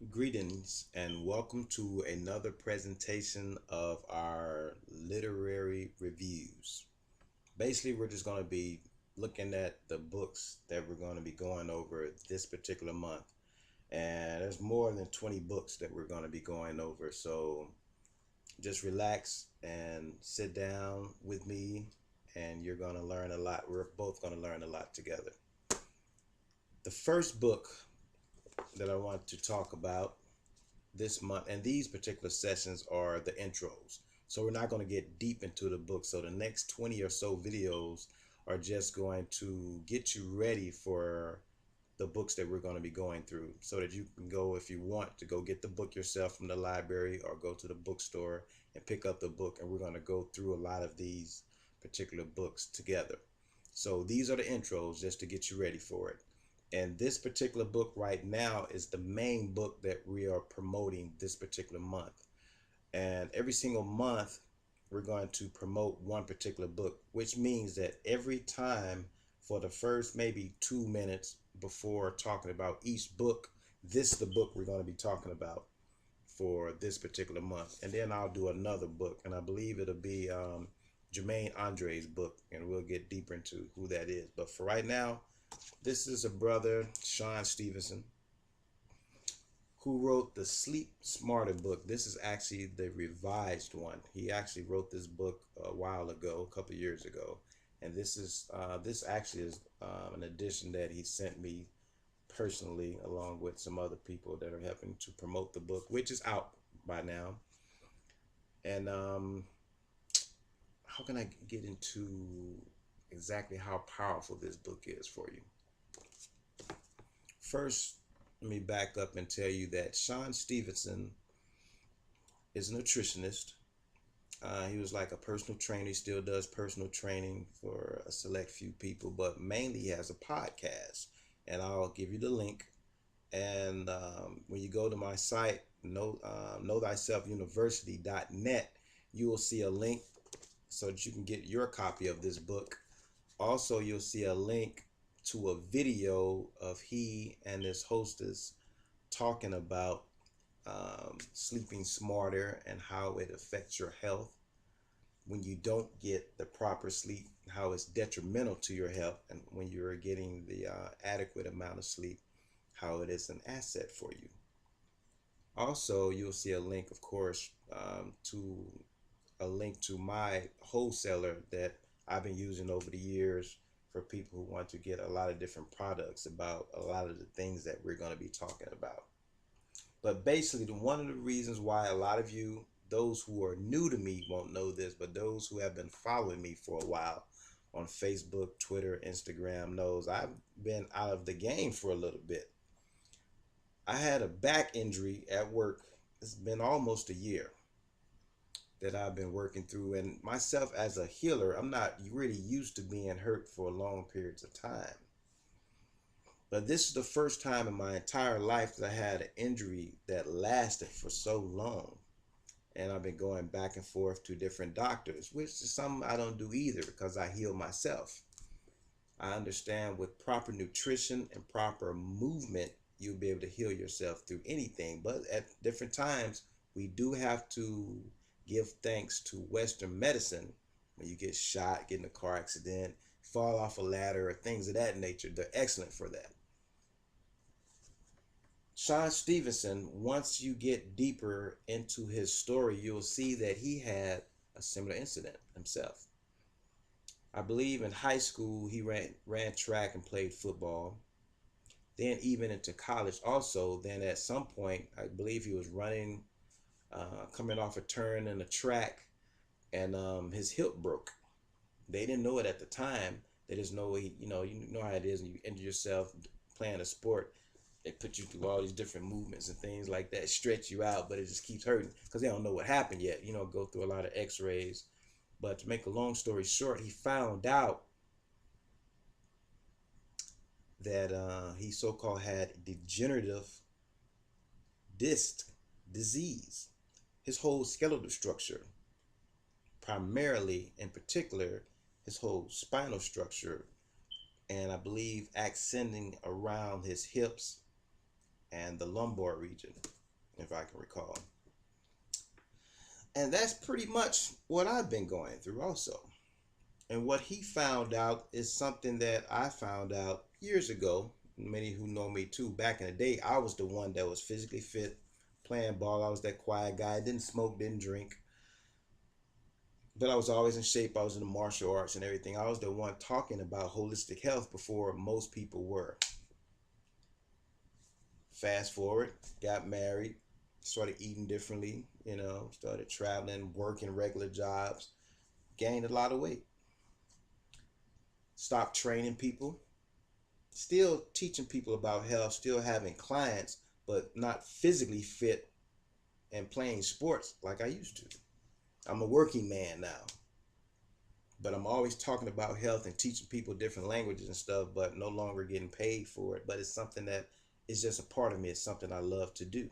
Greetings and welcome to another presentation of our literary reviews. Basically, we're just going to be looking at the books that we're going to be going over this particular month. And there's more than 20 books that we're going to be going over. So just relax and sit down with me, and you're going to learn a lot. We're both going to learn a lot together. The first book that I want to talk about this month, and these particular sessions are the intros. So we're not going to get deep into the book. So the next 20 or so videos are just going to get you ready for the books that we're going to be going through so that you can go, if you want to, go get the book yourself from the library or go to the bookstore and pick up the book. And we're going to go through a lot of these particular books together. So these are the intros just to get you ready for it. And this particular book right now is the main book that we are promoting this particular month. And every single month, we're going to promote one particular book, which means that every time for the first maybe 2 minutes before talking about each book, this is the book we're going to be talking about for this particular month. And then I'll do another book, and I believe it'll be Jermaine Andre's book, and we'll get deeper into who that is. But for right now, this is a brother, Shawn Stevenson, who wrote the Sleep Smarter book. This is actually the revised one. He actually wrote this book a while ago, a couple of years ago, and this actually is an edition that he sent me personally, along with some other people that are helping to promote the book, which is out by now. And how can I get into exactly how powerful this book is for you? First, let me back up and tell you that Shawn Stevenson is a nutritionist. He was like a personal trainer. He still does personal training for a select few people, but mainly he has a podcast. And I'll give you the link. And when you go to my site, knowthyselfuniversity.net, you will see a link so that you can get your copy of this book. Also, you'll see a link to a video of he and his hostess talking about sleeping smarter and how it affects your health when you don't get the proper sleep, how it's detrimental to your health, and when you're getting the adequate amount of sleep, how it is an asset for you. Also, you'll see a link, of course, to a link to my wholesaler that I've been using over the years for people who want to get a lot of different products about a lot of the things that we're going to be talking about. But basically, one of the reasons why a lot of you, those who are new to me, won't know this, but those who have been following me for a while on Facebook, Twitter, Instagram knows I've been out of the game for a little bit. I had a back injury at work. It's been almost a year that I've been working through, and myself as a healer, I'm not really used to being hurt for long periods of time. But this is the first time in my entire life that I had an injury that lasted for so long. And I've been going back and forth to different doctors, which is something I don't do either because I heal myself. I understand with proper nutrition and proper movement, you'll be able to heal yourself through anything. But at different times, we do have to give thanks to Western medicine. When you get shot, get in a car accident, fall off a ladder, or things of that nature, they're excellent for that. Shawn Stevenson, once you get deeper into his story, you'll see that he had a similar incident himself. I believe in high school, he ran track and played football. Then even into college also, then at some point, I believe he was running, coming off a turn in a track, and his hip broke. They didn't know it at the time. They just know, you know how it is when you injure yourself playing a sport. They put you through all these different movements and things like that, stretch you out, but it just keeps hurting because they don't know what happened yet. Go through a lot of x-rays. But to make a long story short, he found out that he so-called had degenerative disc disease. His whole skeletal structure, primarily in particular, his whole spinal structure, and I believe accenting around his hips and the lumbar region, if I can recall. And that's pretty much what I've been going through also. And what he found out is something that I found out years ago. Many who know me too, back in the day, I was the one that was physically fit, playing ball. I was that quiet guy, didn't smoke, didn't drink, but I was always in shape. I was in the martial arts and everything. I was the one talking about holistic health before most people were. Fast forward, got married, started eating differently, started traveling, working regular jobs, gained a lot of weight. Stopped training people, still teaching people about health, still having clients, but not physically fit and playing sports like I used to. I'm a working man now, but I'm always talking about health and teaching people different languages and stuff, but no longer getting paid for it. But it's something that is just a part of me. It's something I love to do.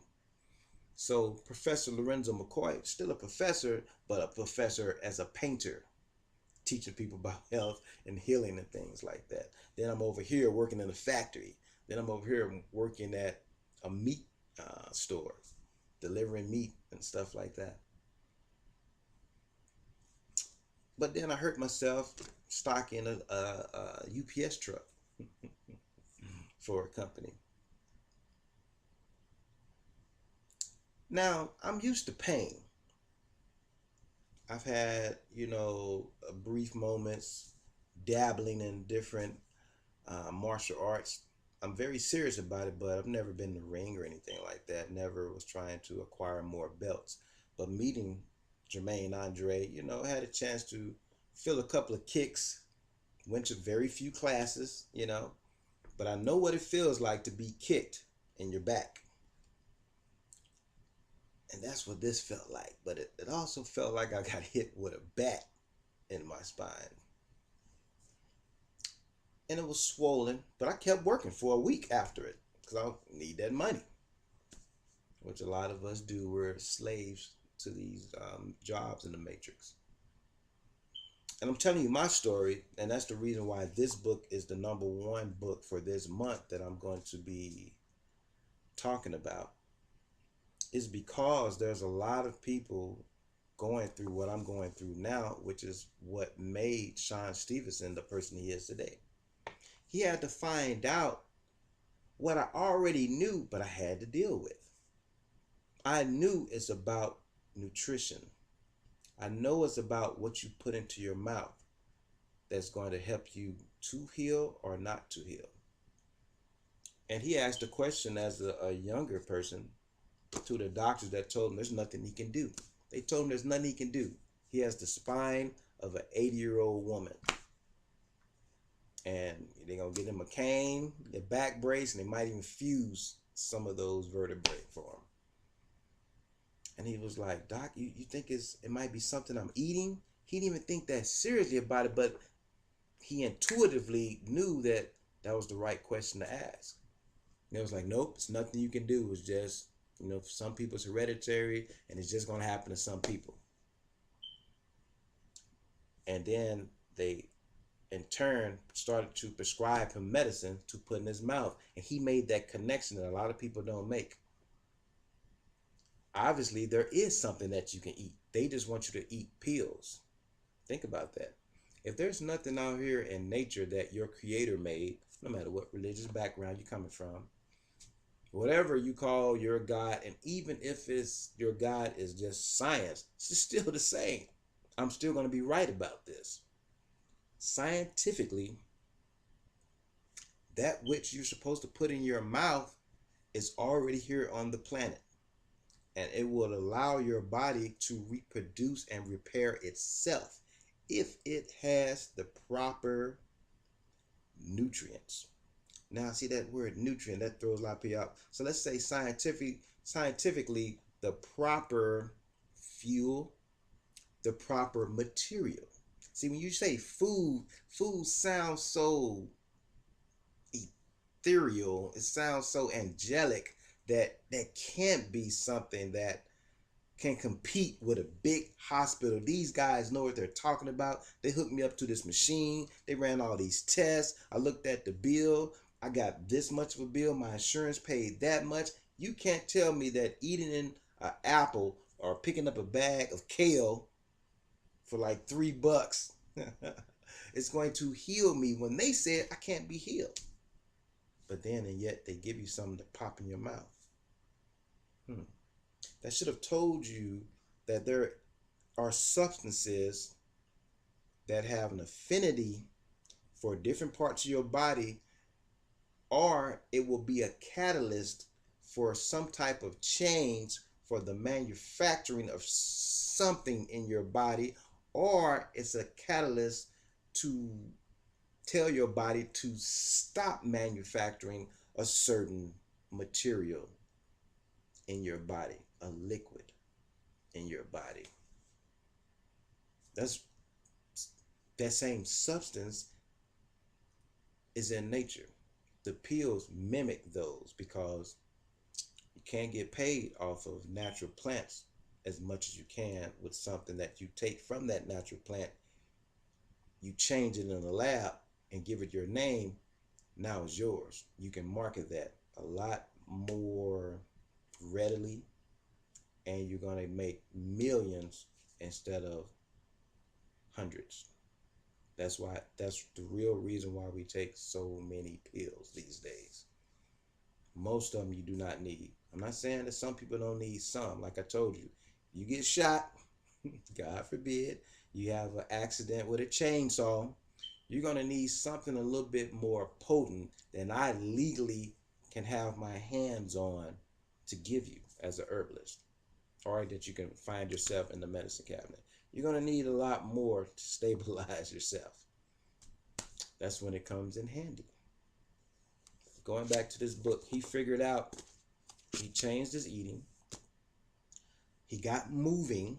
So Professor Lorenzo McCoy, still a professor, but a professor as a painter, teaching people about health and healing and things like that. Then I'm over here working in a factory. Then I'm over here working at a meat store, delivering meat and stuff like that. But then I hurt myself stocking a UPS truck for a company. Now, I'm used to pain. I've had, brief moments dabbling in different martial arts. I'm very serious about it, but I've never been in the ring or anything like that. Never was trying to acquire more belts. But meeting Jermaine Andre, had a chance to feel a couple of kicks, went to very few classes, but I know what it feels like to be kicked in your back. And that's what this felt like. But it also felt like I got hit with a bat in my spine. And it was swollen, but I kept working for a week after it because I need that money, which a lot of us do. We're slaves to these jobs in the matrix. And I'm telling you my story, and that's the reason why this book is the #1 book for this month that I'm going to be talking about, is because there's a lot of people going through what I'm going through now, which is what made Shawn Stevenson the person he is today. He had to find out what I already knew, but I had to deal with. I knew it's about nutrition. I know it's about what you put into your mouth that's going to help you to heal or not to heal. And he asked a question as a younger person to the doctors that told him there's nothing he can do. They told him there's nothing he can do. He has the spine of an 80-year-old woman. And they're going to get him a cane, a back brace, and they might even fuse some of those vertebrae for him. And he was like, Doc, you think it might be something I'm eating? He didn't even think that seriously about it, but he intuitively knew that that was the right question to ask. And it was like, nope, it's nothing you can do. It's just, for some people it's hereditary, and it's just going to happen to some people. And then they, in turn, started to prescribe him medicine to put in his mouth. And he made that connection that a lot of people don't make. Obviously, there is something that you can eat. They just want you to eat pills. Think about that. If there's nothing out here in nature that your creator made, no matter what religious background you're coming from, whatever you call your God, and even if your God is just science, it's still the same. I'm still going to be right about this. Scientifically, that which you're supposed to put in your mouth is already here on the planet. And it will allow your body to reproduce and repair itself if it has the proper nutrients. Now, see that word nutrient, that throws a lot of people out. So let's say scientifically, the proper fuel, the proper material. See, when you say food sounds so ethereal. It sounds so angelic that can't be something that can compete with a big hospital. These guys know what they're talking about. They hooked me up to this machine. They ran all these tests. I looked at the bill. I got this much of a bill. My insurance paid that much. You can't tell me that eating an apple or picking up a bag of kale for like $3 it's going to heal me when they said I can't be healed. But then and yet they give you something to pop in your mouth. That should have told you that there are substances that have an affinity for different parts of your body, or it will be a catalyst for some type of change for the manufacturing of something in your body, or it's a catalyst to tell your body to stop manufacturing a certain material in your body, a liquid in your body. That's that same substance is in nature. The pills mimic those because you can't get paid off of natural plants as much as you can with something that you take from that natural plant. You change it in the lab and give it your name. Now it's yours. You can market that a lot more readily, and you're going to make millions instead of hundreds. That's the real reason why we take so many pills these days. Most of them you do not need. I'm not saying that some people don't need some. Like I told you, you get shot, God forbid, you have an accident with a chainsaw, you're going to need something a little bit more potent than I legally can have my hands on to give you as a herbalist, or that you can find yourself in the medicine cabinet. You're going to need a lot more to stabilize yourself. That's when it comes in handy. Going back to this book, he figured out, he changed his eating, he got moving,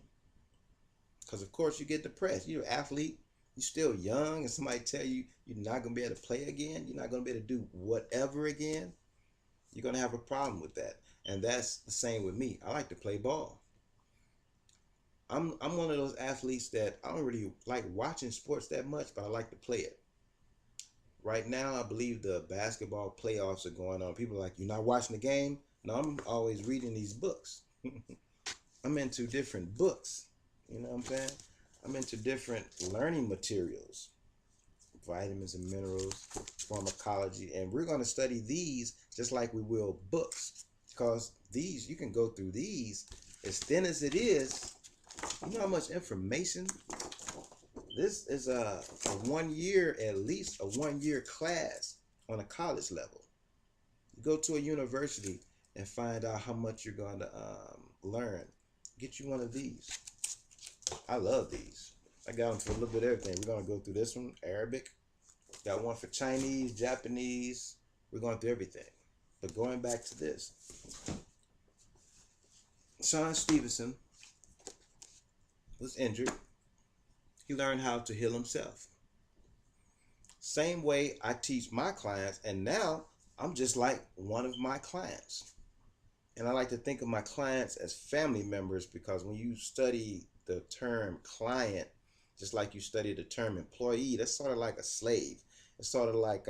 because of course you get depressed. You're an athlete, you're still young, and somebody tell you you're not going to be able to play again, you're not going to be able to do whatever again, you're going to have a problem with that. And that's the same with me. I like to play ball. I'm one of those athletes that I don't really like watching sports that much, but I like to play it. Right now, I believe the basketball playoffs are going on. People are like, you're not watching the game? No, I'm always reading these books. I'm into different books. You know what I'm saying? I'm into different learning materials, vitamins and minerals, pharmacology, and we're going to study these just like we will books, because these, you can go through these as thin as it is. You know how much information? This is a 1 year, at least a 1 year class on a college level. You go to a university and find out how much you're going to learn. Get you one of these. I love these. I got them for a little bit of everything. We're going to go through this one, Arabic. Got one for Chinese, Japanese. We're going through everything. But going back to this, Shawn Stevenson was injured. He learned how to heal himself. Same way I teach my clients, and now I'm just like one of my clients. And I like to think of my clients as family members, because when you study the term client, just like you study the term employee, that's sort of like a slave. It's sort of like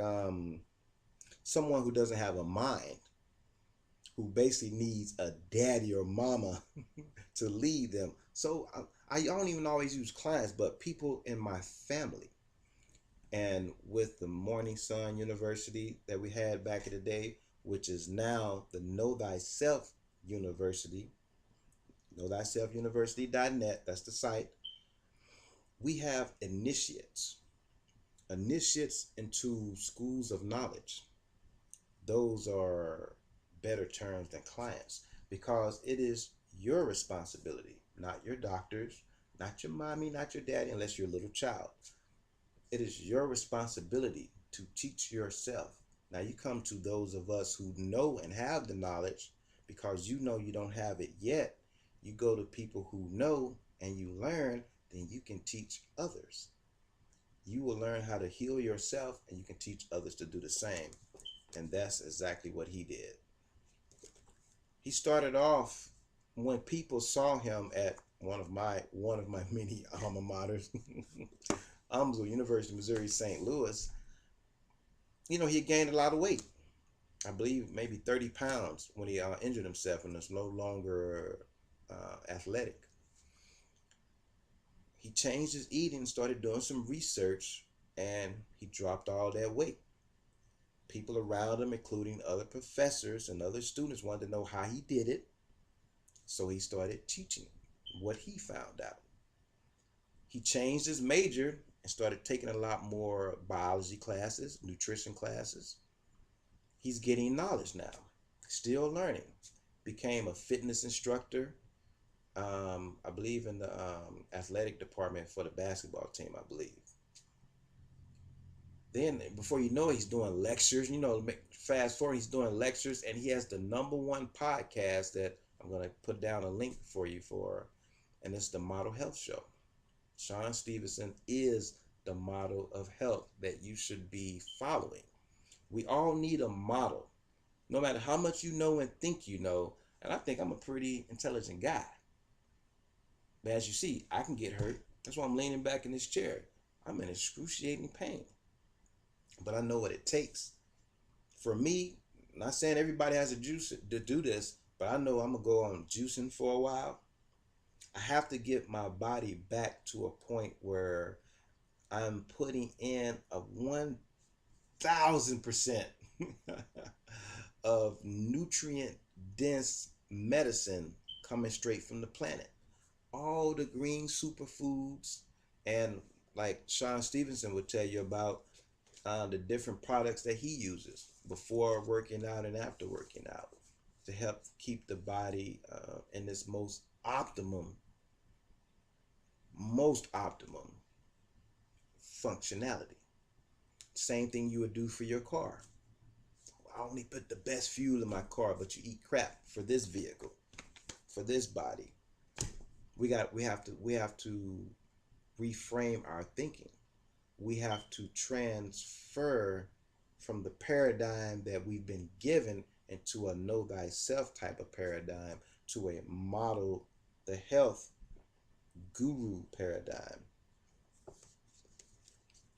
someone who doesn't have a mind, who basically needs a daddy or mama to lead them. So I don't even always use clients, but people in my family. And with the Morning Sun University that we had back in the day, which is now the Know Thyself University, knowthyselfuniversity.net, that's the site. We have initiates into schools of knowledge. Those are better terms than clients, because it is your responsibility, not your doctor's, not your mommy, not your daddy, unless you're a little child. It is your responsibility to teach yourself. Now you come to those of us who know and have the knowledge, because you know you don't have it yet. You go to people who know and you learn, then you can teach others. You will learn how to heal yourself, and you can teach others to do the same. And that's exactly what he did. He started off, when people saw him at one of my many alma maters, UMSL, University of Missouri St. Louis, he gained a lot of weight. I believe maybe 30 pounds when he injured himself and is no longer athletic. He changed his eating, started doing some research, and he dropped all that weight. People around him, including other professors and other students, wanted to know how he did it. So he started teaching what he found out. He changed his major and started taking a lot more biology classes, nutrition classes. He's getting knowledge now, still learning. Became a fitness instructor, I believe in the athletic department for the basketball team, I believe. Then before you know it, he's doing lectures. Fast forward, he's doing lectures, and he has the number one podcast that I'm gonna put down a link for you for, and it's the Model Health Show. Shawn Stevenson is the model of health that you should be following. We all need a model, no matter how much you know and think you know. And I think I'm a pretty intelligent guy. But as you see, I can get hurt. That's why I'm leaning back in this chair. I'm in excruciating pain. But I know what it takes. For me, not saying everybody has a juice to do this, but I know I'm going to go on juicing for a while. I have to get my body back to a point where I'm putting in a 1,000% of nutrient dense medicine coming straight from the planet. All the green superfoods, and like Shawn Stevenson would tell you about the different products that he uses before working out and after working out to help keep the body in its most optimum functionality. Same thing you would do for your car. I only put the best fuel in my car, but you eat crap for this vehicle, for this body. We have to reframe our thinking. We have to transfer from the paradigm that we've been given into a know thyself type of paradigm to a model, the health guru paradigm.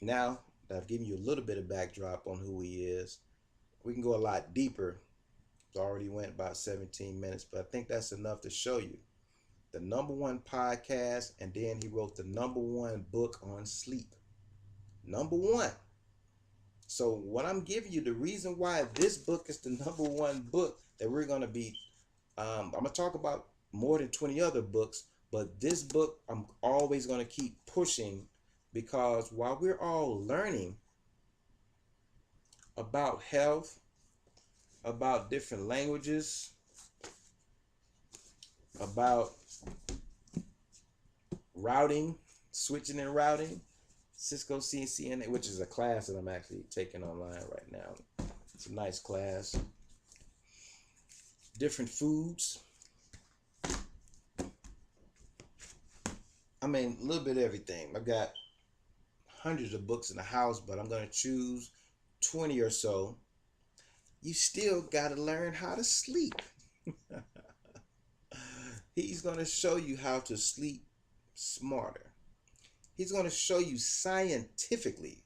Now that I've given you a little bit of backdrop on who he is, we can go a lot deeper. It already went about 17 minutes, but I think that's enough to show you. The number one podcast, and then he wrote the number one book on sleep. Number one. So what I'm giving you, the reason why this book is the number one book that we're going to be, I'm going to talk about more than 20 other books, but this book I'm always going to keep pushing, because while we're all learning about health, about different languages, about routing, switching and routing, Cisco CCNA, which is a class that I'm actually taking online right now. It's a nice class. Different foods. I mean, a little bit of everything. I've got hundreds of books in the house, but I'm going to choose 20 or so. You still got to learn how to sleep. He's going to show you how to sleep smarter. He's going to show you scientifically.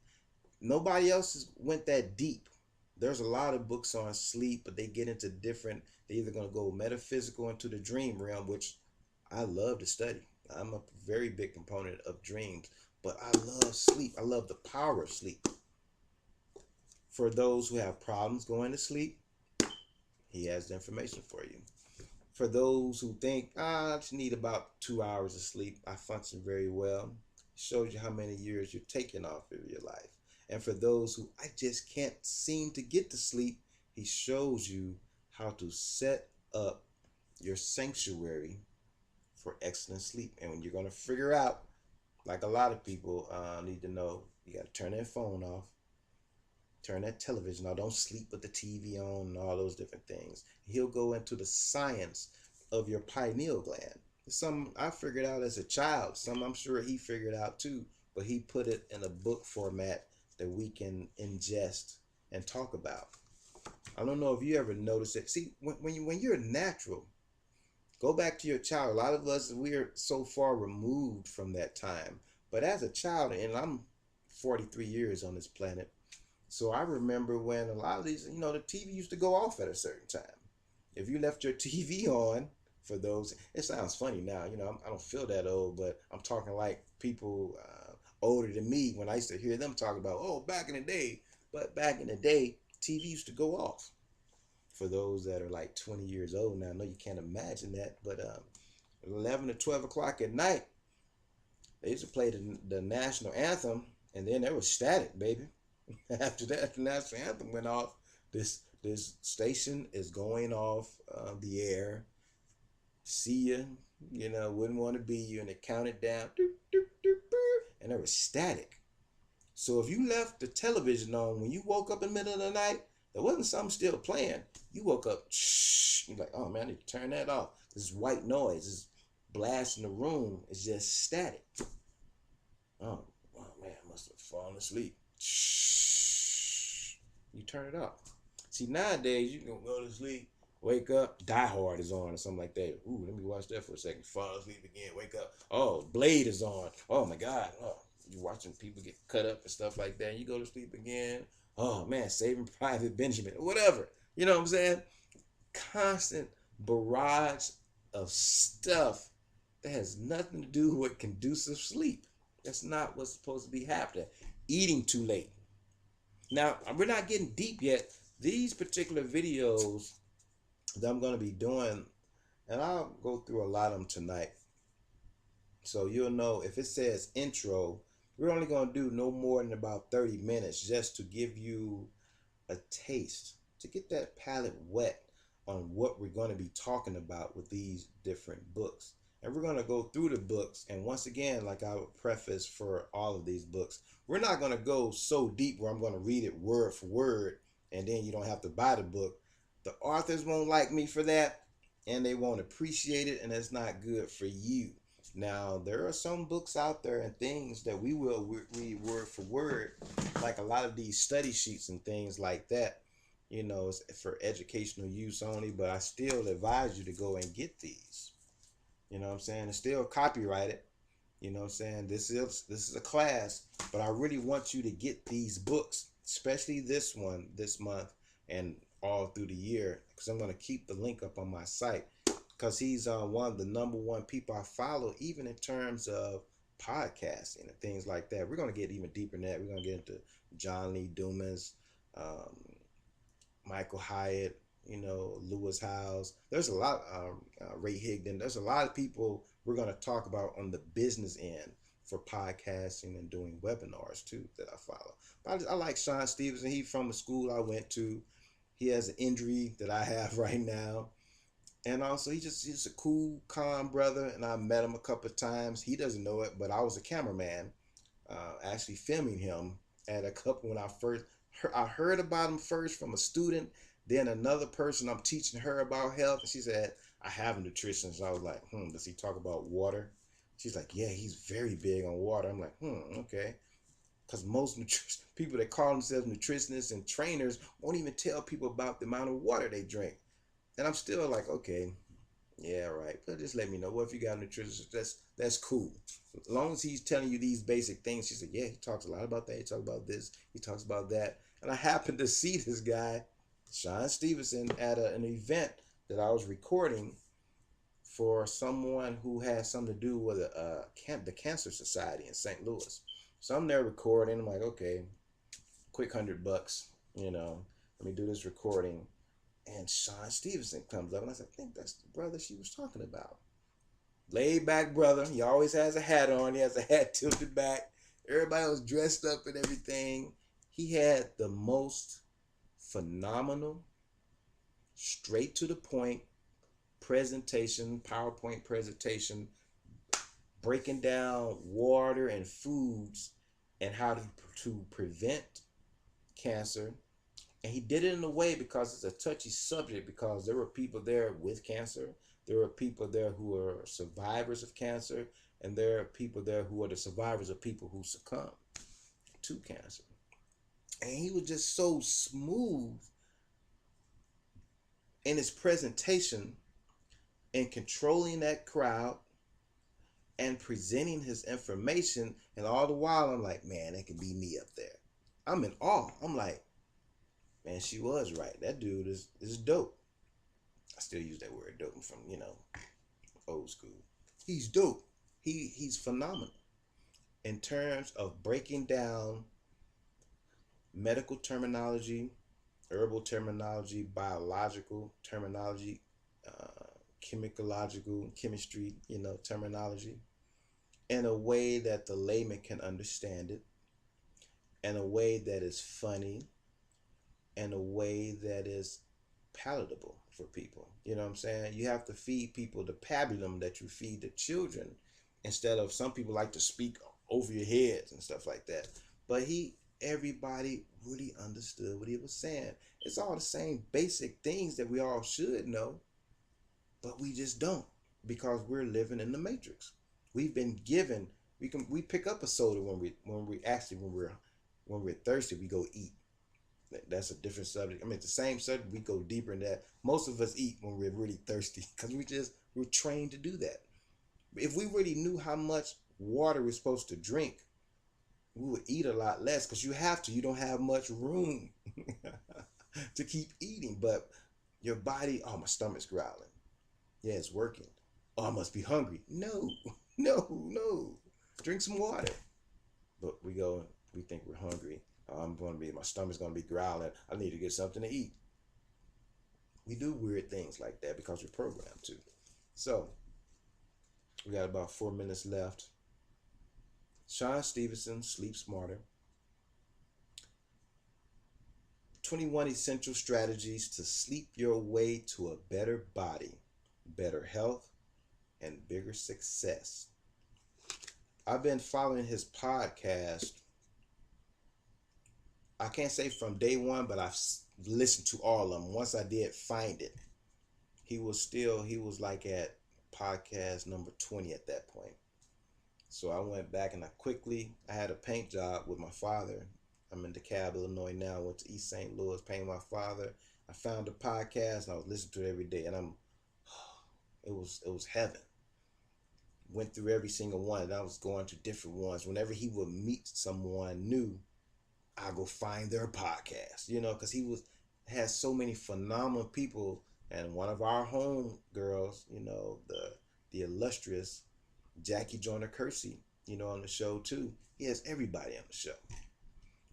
Nobody else went that deep. There's a lot of books on sleep, but they get into different, they're either going to go metaphysical into the dream realm, which I love to study. I'm a very big component of dreams, but I love sleep. I love the power of sleep. For those who have problems going to sleep, he has the information for you. For those who think, I just need about 2 hours of sleep, I function very well, shows you how many years you're taking off of your life. And for those who I just can't seem to get to sleep, he shows you how to set up your sanctuary for excellent sleep. And when you're going to figure out, like a lot of people need to know, you got to turn that phone off, turn that television off, don't sleep with the TV on and all those different things. He'll go into the science of your pineal gland. Some I figured out as a child, some I'm sure he figured out too, but he put it in a book format that we can ingest and talk about. I don't know if you ever noticed it. See, when you're natural, go back to your child. A lot of us, we're so far removed from that time. But as a child, and I'm 43 years on this planet, So I remember when a lot of these, the TV used to go off at a certain time. If you left your TV on, for those, it sounds funny now, I don't feel that old, but I'm talking like people older than me when I used to hear them talk about, oh, back in the day. But back in the day, TV used to go off. For those that are like 20 years old now, I know you can't imagine that, but 11 to 12 o'clock at night, they used to play the national anthem, and then there was static, baby. After that, the national anthem went off. This station is going off the air. See ya, wouldn't want to be you, and it counted down, doop, doop, doop, and there was static. So if you left the television on when you woke up in the middle of the night, there wasn't something still playing. You woke up, shh, you're like, oh man, I need to turn that off. This white noise is blasting the room. It's just static. Oh man, I must have fallen asleep. Shh. You turn it off. See, nowadays you can go to sleep, wake up, Die Hard is on or something like that. Ooh, let me watch that for a second. Fall asleep again, wake up. Oh, Blade is on. Oh my God. Oh, you watching people get cut up and stuff like that. You go to sleep again. Oh man, Saving Private Benjamin, whatever. You know what I'm saying? Constant barrage of stuff that has nothing to do with conducive sleep. That's not what's supposed to be happening. Eating too late. Now, we're not getting deep yet. These particular videos that I'm going to be doing, and I'll go through a lot of them tonight. So you'll know if it says intro, we're only going to do no more than about 30 minutes just to give you a taste, to get that palate wet on what we're going to be talking about with these different books. And we're going to go through the books. And once again, like I would preface for all of these books, we're not going to go so deep where I'm going to read it word for word and then you don't have to buy the book. The authors won't like me for that, and they won't appreciate it, and it's not good for you. Now, there are some books out there and things that we will read word for word, like a lot of these study sheets and things like that. It's for educational use only, but I still advise you to go and get these. You know what I'm saying? It's still copyrighted. You know what I'm saying? This is a class, but I really want you to get these books, especially this one this month and all through the year, because I'm going to keep the link up on my site, because he's one of the number one people I follow, even in terms of podcasting and things like that. We're going to get even deeper than that. We're going to get into John Lee Dumas, Michael Hyatt, Lewis Howes. There's a lot, Ray Higdon. There's a lot of people we're going to talk about on the business end for podcasting and doing webinars too that I follow. But I like Shawn Stevenson. He's from the school I went to. He has an injury that I have right now. And also he's a cool, calm brother. And I met him a couple of times. He doesn't know it, but I was a cameraman, actually filming him at a couple when I heard about him first from a student, then another person I'm teaching her about health. And she said, I have a nutritionist. I was like, does he talk about water? She's like, yeah, he's very big on water. I'm like, okay. Because most people that call themselves nutritionists and trainers won't even tell people about the amount of water they drink. And I'm still like, okay, yeah, right. But just let me know. What if you got a nutritionist? That's cool. As long as he's telling you these basic things. She said, yeah, he talks a lot about that. He talks about this. He talks about that. And I happened to see this guy, Shawn Stevenson, at an event that I was recording for someone who has something to do with the Cancer Society in St. Louis. So I'm there recording. I'm like, okay, quick $100, let me do this recording. And Shawn Stevenson comes up, and I said, I think that's the brother she was talking about. Laid back brother. He always has a hat on. He has a hat tilted back. Everybody was dressed up and everything. He had the most phenomenal, straight to the point presentation, PowerPoint presentation, breaking down water and foods and how to prevent cancer. And he did it in a way, because it's a touchy subject, because there were people there with cancer. There were people there who are survivors of cancer. And there are people there who are the survivors of people who succumb to cancer. And he was just so smooth in his presentation and controlling that crowd and presenting his information. And all the while, I'm like, man, that could be me up there. I'm in awe. I'm like, man, she was right. That dude is dope. I still use that word dope from, old school. He's dope. He's phenomenal in terms of breaking down medical terminology, herbal terminology, biological terminology, chemistry, terminology, in a way that the layman can understand it, in a way that is funny, in a way that is palatable for people. You know what I'm saying? You have to feed people the pabulum that you feed the children, instead of, some people like to speak over your heads and stuff like that. But everybody really understood what he was saying. It's all the same basic things that we all should know, but we just don't, because we're living in the matrix. We've been given, we pick up a soda when we're thirsty, we go eat. That's a different subject. I mean, it's the same subject. We go deeper in that. Most of us eat when we're really thirsty because we're trained to do that. If we really knew how much water we're supposed to drink, we would eat a lot less, because you have to. You don't have much room to keep eating. But your body, oh, my stomach's growling. Yeah, it's working. Oh, I must be hungry. No, no. Drink some water. But we think we're hungry. My stomach's gonna be growling. I need to get something to eat. We do weird things like that because we're programmed to. So we got about 4 minutes left. Shawn Stevenson, Sleep Smarter. 21 essential strategies to sleep your way to a better body, better health, and bigger success. I've been following his podcast. I can't say from day one, but I've listened to all of them. Once I did find it, he was like at podcast number 20 at that point. So I went back and I had a paint job with my father. I'm in DeKalb, Illinois now. Went to East St. Louis, painted my father. I found the podcast and I was listening to it every day, and it was heaven. Went through every single one, and I was going to different ones. Whenever he would meet someone new, I go find their podcast, because has so many phenomenal people. And one of our home girls, the illustrious Jackie Joyner Kersey, on the show too. He has everybody on the show.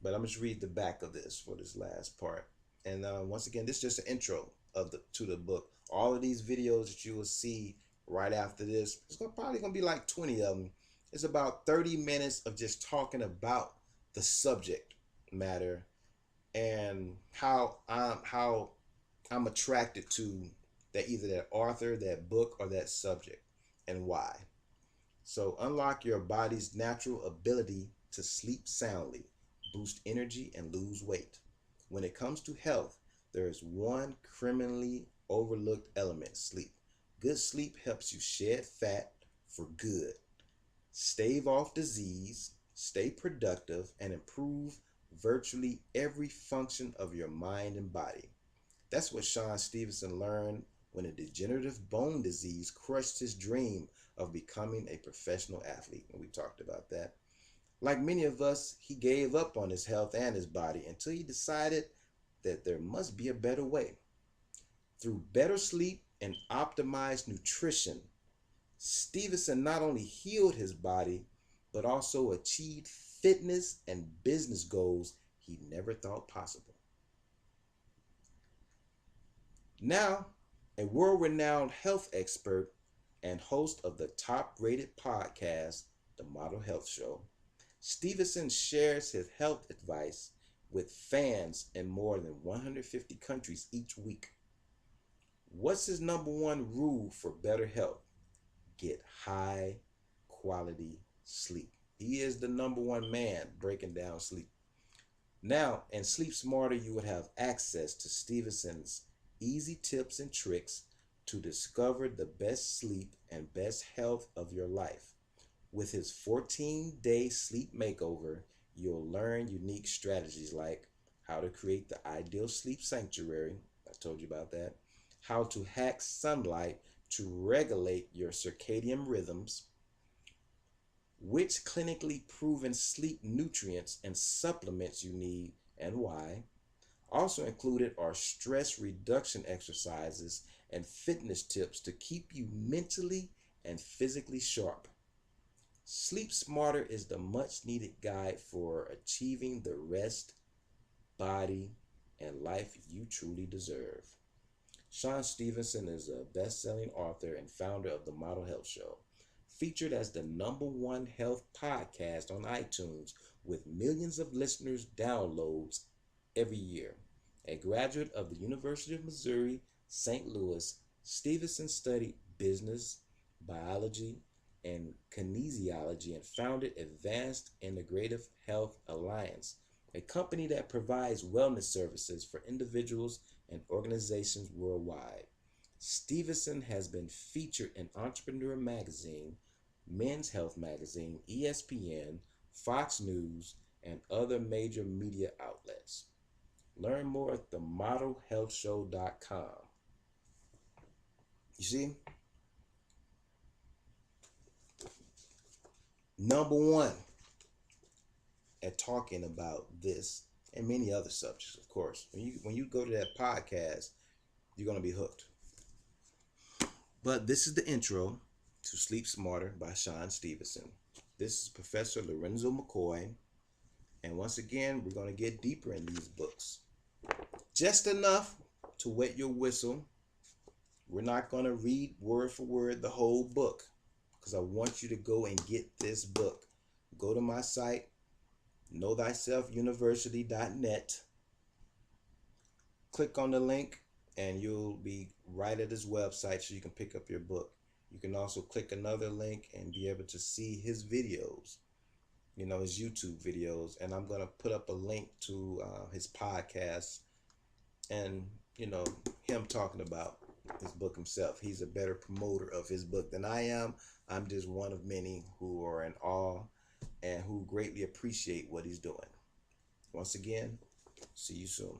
But I'm just read the back of this for this last part. And once again, this is just an intro to the book. All of these videos that you will see right after this, probably gonna be like 20 of them. It's about 30 minutes of just talking about the subject matter and how I'm attracted to either that author, that book, or that subject, and why. So unlock your body's natural ability to sleep soundly, boost energy, and lose weight. When it comes to health, there is one criminally overlooked element: sleep. Good sleep helps you shed fat for good, stave off disease, stay productive, and improve virtually every function of your mind and body. That's what Shawn Stevenson learned when a degenerative bone disease crushed his dream of becoming a professional athlete. And we talked about that. Like many of us, he gave up on his health and his body until he decided that there must be a better way. Through better sleep and optimized nutrition, Stevenson not only healed his body, but also achieved fitness and business goals he never thought possible. Now, a world-renowned health expert and host of the top-rated podcast, The Model Health Show, Stevenson shares his health advice with fans in more than 150 countries each week. What's his number one rule for better health? Get high quality sleep. He is the number one man breaking down sleep. Now, in Sleep Smarter, you would have access to Stevenson's easy tips and tricks to discover the best sleep and best health of your life. With his 14-day sleep makeover, you'll learn unique strategies like how to create the ideal sleep sanctuary. I told you about that. How to hack sunlight to regulate your circadian rhythms. which clinically proven sleep nutrients and supplements you need and why. Also included are stress reduction exercises and fitness tips to keep you mentally and physically sharp. Sleep Smarter is the much needed guide for achieving the rest, body, and life you truly deserve. Shawn Stevenson is a best selling author and founder of the Model Health Show, featured as the #1 health podcast on iTunes with millions of listeners' downloads every year. A graduate of the University of Missouri, St. Louis, Stevenson studied business, biology, and kinesiology and founded Advanced Integrative Health Alliance, a company that provides wellness services for individuals and organizations worldwide. Stevenson has been featured in Entrepreneur Magazine, Men's Health Magazine, ESPN, Fox News, and other major media outlets. Learn more at themodelhealthshow.com. You see, #1 at talking about this and many other subjects, of course. When you go to that podcast, you're gonna be hooked. But this is the intro to Sleep Smarter by Shawn Stevenson. This is Professor Lorenzo McCoy, and once again, we're gonna get deeper in these books. Just enough to wet your whistle. We're not gonna read word for word the whole book because I want you to go and get this book. Go to my site, knowthyselfuniversity.net. Click on the link and you'll be right at his website so you can pick up your book. You can also click another link and be able to see his videos, his YouTube videos. And I'm going to put up a link to his podcast and, him talking about his book himself. He's a better promoter of his book than I am. I'm just one of many who are in awe and who greatly appreciate what he's doing. Once again, see you soon.